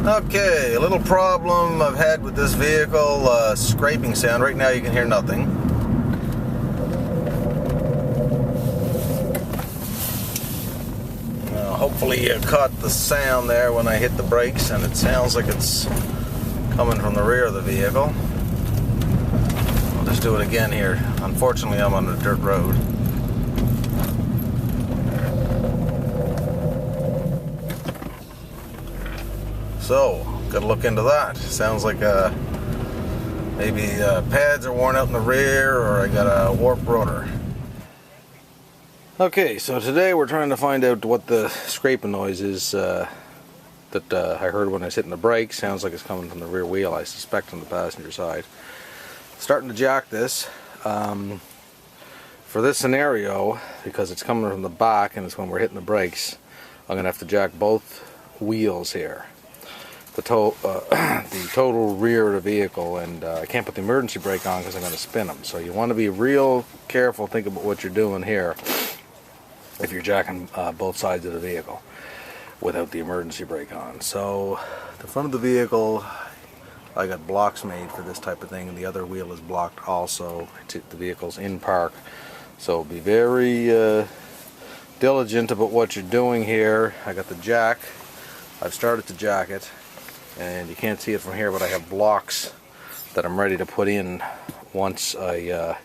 Okay, a little problem I've had with this vehicle, scraping sound. Right now you can hear nothing. Hopefully you caught the sound there when I hit the brakes, and it sounds like it's coming from the rear of the vehicle. I'll just do it again here. Unfortunately, I'm on a dirt road. So, gotta look into that. Sounds like maybe pads are worn out in the rear, or I got a warped rotor. Okay, so today we're trying to find out what the scraping noise is that I heard when I was hitting the brakes. Sounds like it's coming from the rear wheel, I suspect on the passenger side. Starting to jack this. For this scenario, because it's coming from the back and it's when we're hitting the brakes, I'm going to have to jack both wheels here. The total rear of the vehicle, and I can't put the emergency brake on because I'm going to spin them. So you want to be real careful, think about what you're doing here if you're jacking both sides of the vehicle without the emergency brake on. So the front of the vehicle, I got blocks made for this type of thing, and the other wheel is blocked also. The vehicle's in park, so be very diligent about what you're doing here. I got the jack. I've started to jack it, and you can't see it from here, but I have blocks that I'm ready to put in once I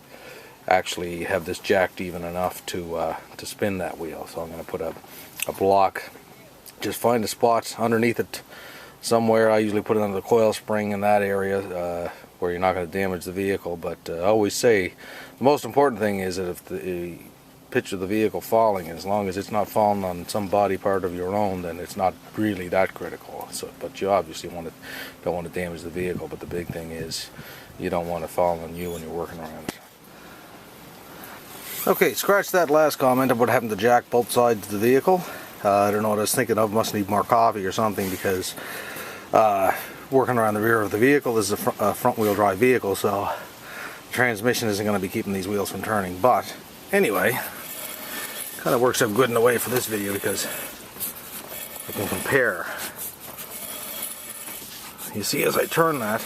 actually have this jacked even enough to spin that wheel. So I'm going to put a block, just find a spot underneath it somewhere. I usually put it under the coil spring in that area where you're not going to damage the vehicle. But I always say the most important thing is that if the picture of the vehicle falling, as long as it's not falling on some body part of your own, then it's not really that critical. So, but you obviously don't want to damage the vehicle. But the big thing is you don't want to fall on you when you're working around it. Okay, scratch that last comment about having to jack both sides of the vehicle. I don't know what I was thinking of. Must need more coffee or something, because working around the rear of the vehicle is a front wheel drive vehicle, so the transmission isn't going to be keeping these wheels from turning. But anyway, kind of works out good in a way for this video because I can compare. You see, as I turn that,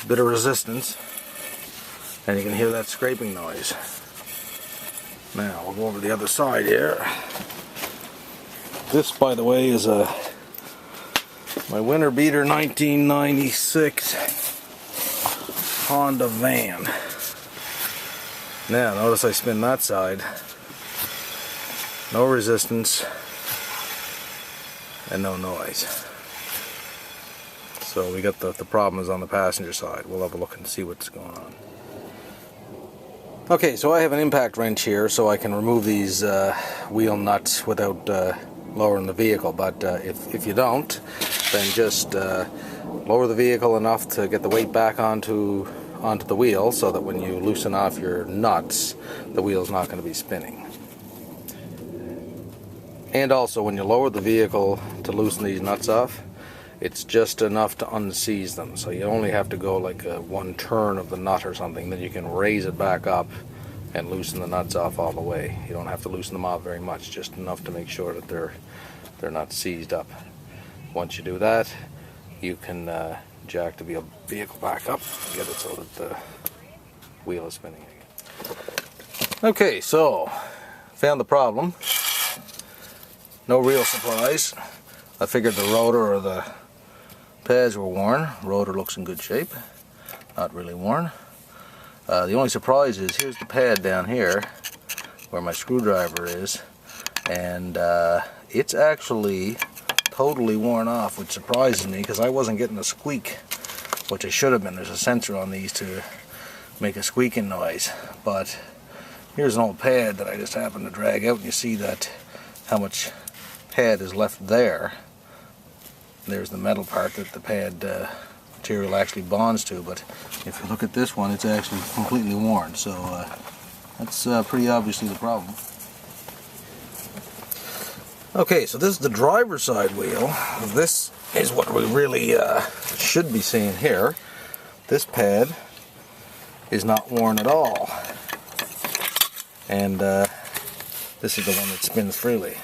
a bit of resistance, and you can hear that scraping noise. Now we'll go over the other side here. This, by the way, is my winter beater 1996 Honda van. Now notice I spin that side. No resistance and no noise. So we got the problem is on the passenger side. We'll have a look and see what's going on. Okay, so I have an impact wrench here, so I can remove these wheel nuts without lowering the vehicle. But if you don't, then just lower the vehicle enough to get the weight back onto the wheel, so that when you loosen off your nuts, the wheel's not going to be spinning. And also, when you lower the vehicle to loosen these nuts off, it's just enough to unseize them. So you only have to go like one turn of the nut or something, then you can raise it back up and loosen the nuts off all the way. You don't have to loosen them off very much, just enough to make sure that they're not seized up. Once you do that, you can jack the vehicle back up and get it so that the wheel is spinning again. Okay, so found the problem. No real surprise. I figured the rotor or the pads were worn. Rotor looks in good shape. Not really worn. The only surprise is here's the pad down here where my screwdriver is, and it's actually totally worn off, which surprises me because I wasn't getting a squeak, which I should have been. There's a sensor on these to make a squeaking noise. But here's an old pad that I just happened to drag out, and you see that how much pad is left there. There's the metal part that the pad material actually bonds to, but if you look at this one, it's actually completely worn, so that's pretty obviously the problem. Okay, so this is the driver's side wheel. This is what we really should be seeing here. This pad is not worn at all, and this is the one that spins freely.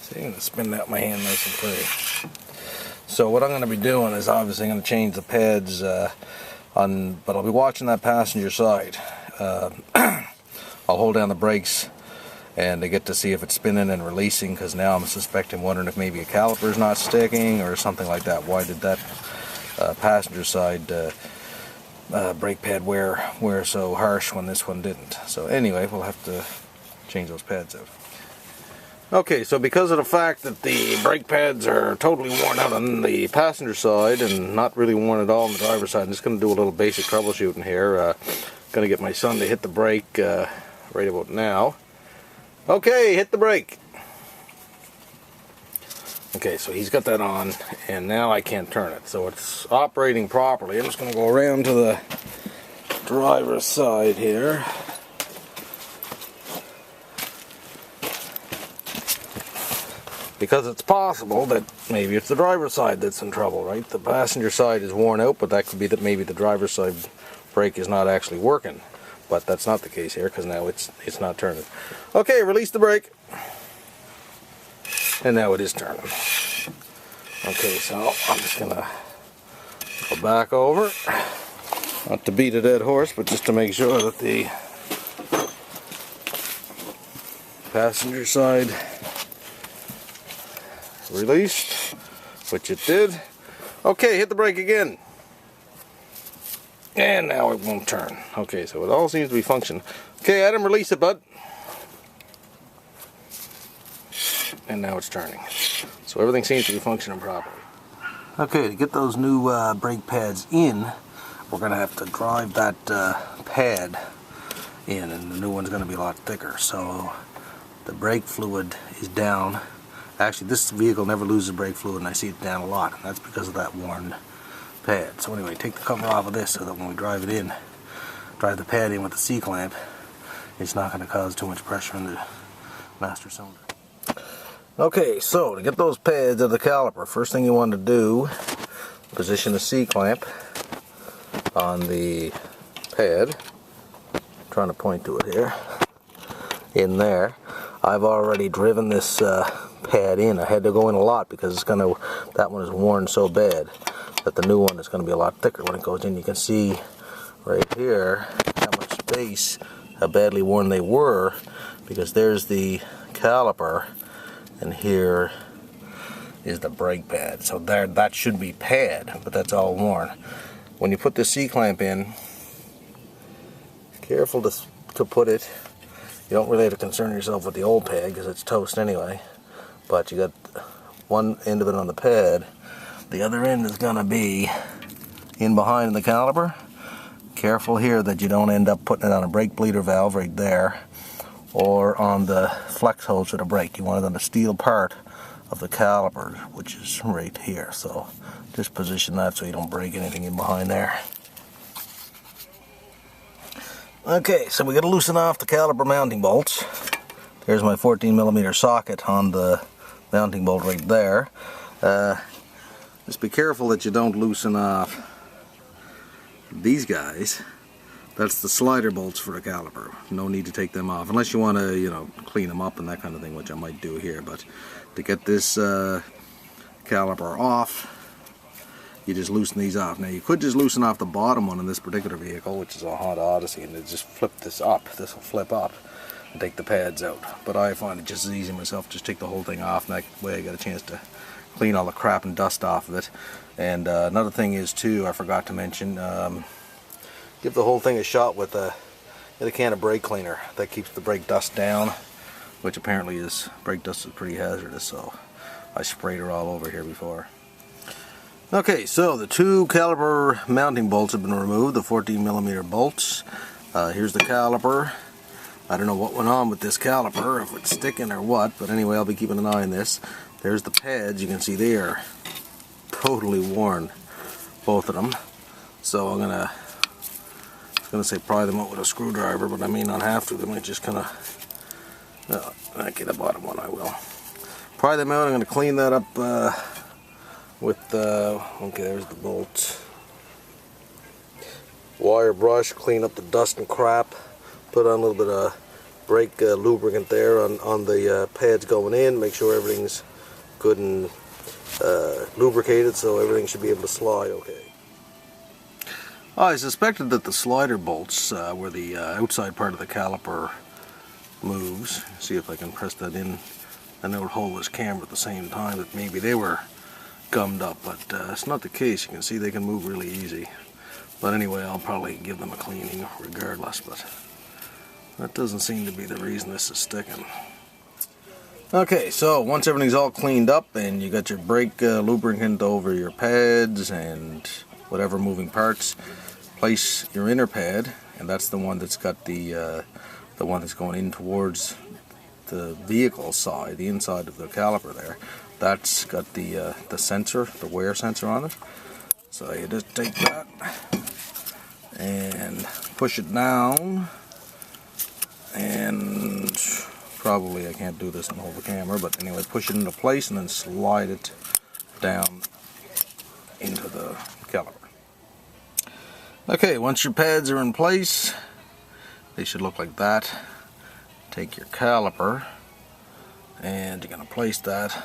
See? See, I'm going to spin that in my hand nice and pretty. So what I'm going to be doing is obviously going to change the pads but I'll be watching that passenger side. I'll hold down the brakes and I get to see if it's spinning and releasing, because now I'm wondering if maybe a caliper is not sticking or something like that. Why did that passenger side brake pad wear so harsh when this one didn't? So anyway, we'll have to change those pads out. Okay, so because of the fact that the brake pads are totally worn out on the passenger side and not really worn at all on the driver's side, I'm just going to do a little basic troubleshooting here. Going to get my son to hit the brake right about now. Okay, hit the brake. Okay, so he's got that on, and now I can't turn it. So it's operating properly. I'm just going to go around to the driver's side here. Because it's possible that maybe it's the driver's side that's in trouble, right? The passenger side is worn out, but that could be that maybe the driver's side brake is not actually working. But that's not the case here, because now it's not turning. Okay, release the brake. And now it is turning. Okay, so I'm just going to go back over. Not to beat a dead horse, but just to make sure that the passenger side released, which it did. Okay, hit the brake again. And now it won't turn. Okay, so it all seems to be functioning. Okay, Adam, release it, bud. And now it's turning. So everything seems to be functioning properly. Okay, to get those new brake pads in, we're going to have to drive that pad in, and the new one's going to be a lot thicker. So the brake fluid is down. Actually, this vehicle never loses brake fluid, and I see it down a lot, and that's because of that worn pad. So anyway, take the cover off of this so that when we drive it in, drive the pad in with the C-clamp, it's not going to cause too much pressure in the master cylinder. Okay, so to get those pads of the caliper, first thing you want to do, position the C-clamp on the pad. I'm trying to point to it here. In there. I've already driven this pad in. I had to go in a lot because that one is worn so bad that the new one is going to be a lot thicker when it goes in. You can see right here how much space, how badly worn they were, because there's the caliper and here is the brake pad. So there, that should be pad, but that's all worn. When you put the C-clamp in, careful to put it. You don't really have to concern yourself with the old pad because it's toast anyway, but you got one end of it on the pad. The other end is going to be in behind the caliper. Careful here that you don't end up putting it on a brake bleeder valve right there or on the flex hose for the brake. You want it on the steel part of the caliper, which is right here. So just position that so you don't break anything in behind there. Okay, so we got to loosen off the caliper mounting bolts. There's my 14mm socket on the mounting bolt right there. Just be careful that you don't loosen off these guys. That's the slider bolts for the caliper. No need to take them off unless you want to, you know, clean them up and that kind of thing, which I might do here. But to get this caliper off, you just loosen these off. Now you could just loosen off the bottom one in this particular vehicle, which is a Honda Odyssey, and just flip this up. This will flip up and take the pads out. But I find it just as easy myself, just take the whole thing off, and that way I get a chance to clean all the crap and dust off of it. And another thing is too, I forgot to mention, give the whole thing a shot with a can of brake cleaner. That keeps the brake dust down, which apparently brake dust is pretty hazardous, so I sprayed her all over here before. Okay, so the two caliper mounting bolts have been removed, the 14mm bolts. Here's the caliper. I don't know what went on with this caliper, if it's sticking or what, but anyway, I'll be keeping an eye on this. There's the pads. You can see they are totally worn, both of them. So I'm gonna say pry them out with a screwdriver, but I may not have to. They might just kind of, okay, the bottom one I will. Pry them out. I'm gonna clean that up with okay, there's the bolts. Wire brush, clean up the dust and crap. Put on a little bit of brake lubricant there on the pads going in. Make sure everything's good and lubricated, so everything should be able to slide okay. I suspected that the slider bolts where the outside part of the caliper moves. See if I can press that in and it would hold this camera at the same time, that maybe they were gummed up, but it's not the case. You can see they can move really easy. But anyway, I'll probably give them a cleaning regardless, but that doesn't seem to be the reason this is sticking. Okay, so once everything's all cleaned up and you got your brake lubricant over your pads and whatever moving parts, place your inner pad, and that's the one that's got the one that's going in towards the vehicle side, the inside of the caliper there. That's got the sensor, the wear sensor on it. So you just take that and push it down, and probably I can't do this and hold the camera, but anyway, push it into place and then slide it down into the caliper. Okay, once your pads are in place, they should look like that. Take your caliper and you're going to place that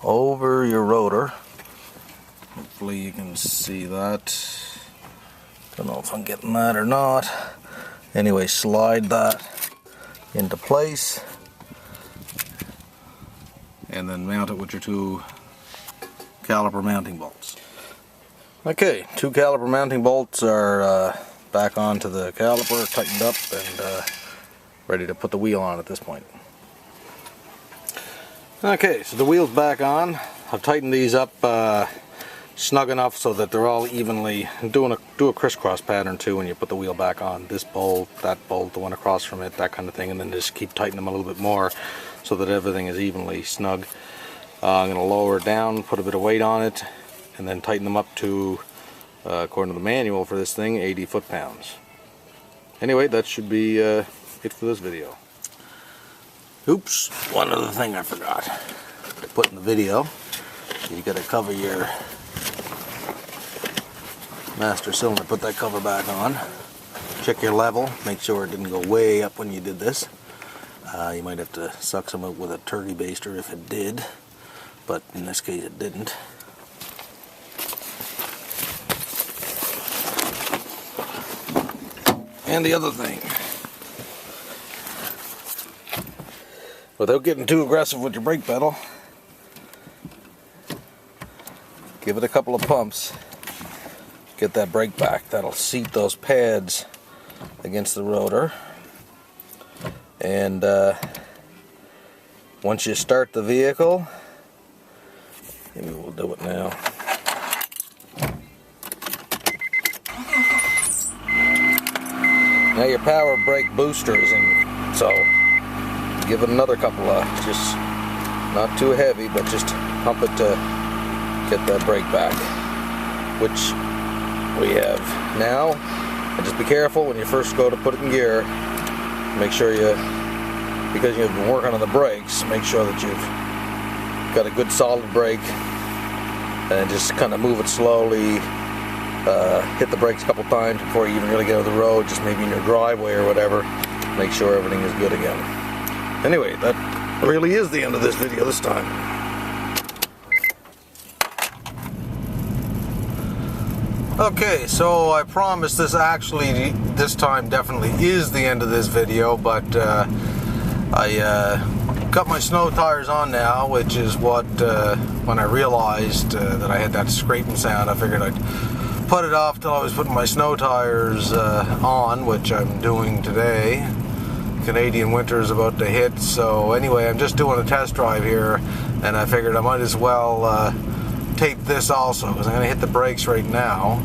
over your rotor. Hopefully you can see that. Don't know if I'm getting that or not. Anyway, slide that into place and then mount it with your two caliper mounting bolts. Okay, two caliper mounting bolts are back onto the caliper, tightened up and ready to put the wheel on at this point. Okay, so the wheel's back on. I've tightened these up snug enough so that they're all evenly, do a crisscross pattern too when you put the wheel back on. This bolt, that bolt, the one across from it, that kind of thing, and then just keep tightening them a little bit more so that everything is evenly snug. I'm going to lower it down, put a bit of weight on it, and then tighten them up to, according to the manual for this thing, 80 foot-pounds. Anyway, that should be it for this video. Oops, one other thing I forgot to put in the video. You got to cover your master cylinder, put that cover back on. Check your level, make sure it didn't go way up when you did this. You might have to suck some out with a turkey baster if it did, but in this case it didn't. And the other thing, without getting too aggressive with your brake pedal, give it a couple of pumps, get that brake back. That'll seat those pads against the rotor. And once you start the vehicle, maybe we'll do it now. Now your power brake booster is in, so give it another couple of, just not too heavy, but just pump it to get that brake back, which we have now. And just be careful when you first go to put it in gear. Make sure you, because you've been working on the brakes, make sure that you've got a good solid brake, and just kind of move it slowly. Hit the brakes a couple times before you even really get on the road, just maybe in your driveway or whatever. Make sure everything is good again. Anyway, that really is the end of this video this time. Okay, so I promise this actually, this time definitely is the end of this video, but I got my snow tires on now, which is what, when I realized that I had that scraping sound, I figured I'd put it off till I was putting my snow tires on, which I'm doing today. Canadian winter is about to hit, so anyway, I'm just doing a test drive here, and I figured I might as well tape this also, because I'm going to hit the brakes right now.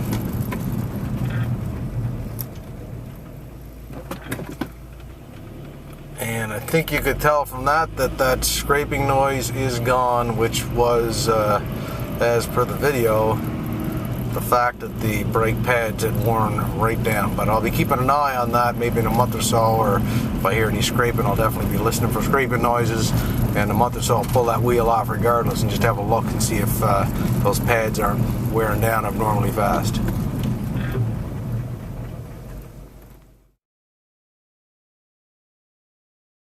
And I think you could tell from that that scraping noise is gone, which was, as per the video, the fact that the brake pads had worn right down. But I'll be keeping an eye on that maybe in a month or so, or if I hear any scraping, I'll definitely be listening for scraping noises. And in a month or so, I'll pull that wheel off regardless and just have a look and see if those pads aren't wearing down abnormally fast.